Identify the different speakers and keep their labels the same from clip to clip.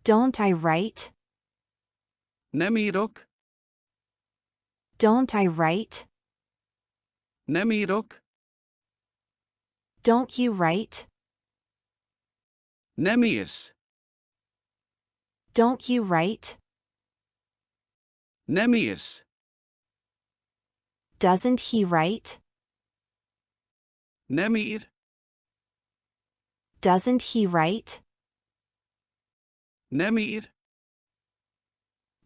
Speaker 1: Don't I write?
Speaker 2: Nem írok.
Speaker 1: Don't I write?
Speaker 2: Nem írok.
Speaker 1: Don't you write?
Speaker 2: Nem írsz.
Speaker 1: Don't you write?
Speaker 2: Nem írsz.
Speaker 1: Doesn't he write?
Speaker 2: Nem ír.
Speaker 1: Doesn't he write?
Speaker 2: Nem ír.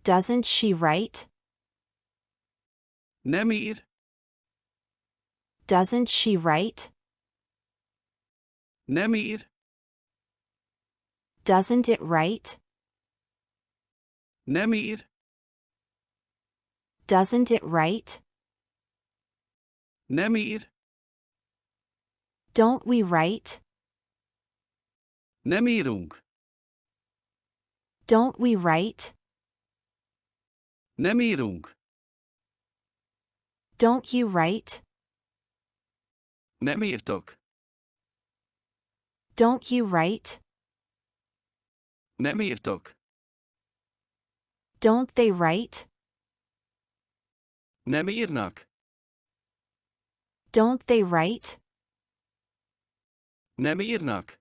Speaker 1: Doesn't she write?
Speaker 2: Nem ír.
Speaker 1: Doesn't she write?
Speaker 2: Nem ír.
Speaker 1: Doesn't it write?
Speaker 2: Nem ír.
Speaker 1: Doesn't it write?
Speaker 2: Nem ír.
Speaker 1: Don't we write?
Speaker 2: Nem írunk.
Speaker 1: Don't we write?
Speaker 2: Nem írunk.
Speaker 1: Don't you write?
Speaker 2: Nem írtok.
Speaker 1: Don't you write?
Speaker 2: Nem írtok.
Speaker 1: Don't they write?
Speaker 2: Nem írnak.
Speaker 1: Don't they write?
Speaker 2: Nem írnak.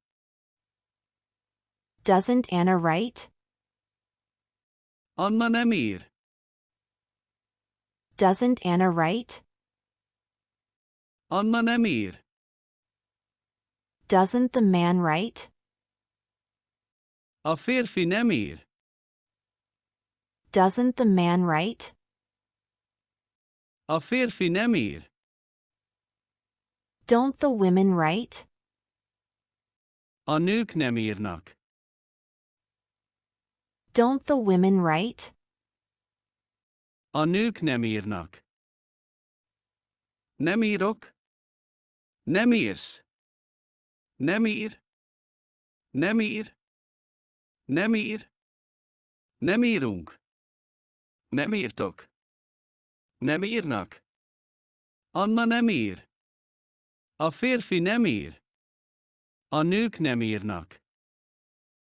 Speaker 1: Doesn't Anna write?
Speaker 2: Anna nem ír.
Speaker 1: Doesn't Anna write?
Speaker 2: Anna nem ír.
Speaker 1: Doesn't the man write?
Speaker 2: A férfi nem ír.
Speaker 1: Doesn't the man write?
Speaker 2: A férfi nem ír.
Speaker 1: Don't the women write?
Speaker 2: A nők nem írnak.
Speaker 1: Don't the women write?
Speaker 2: A nők nem írnak. Nem írok. Nem írsz. Nem ír. Nem ír. Nem ír. Nem írunk. Nem írtok. Nem írnak. Anna nem ír. A férfi nem ír. A nők nem írnak.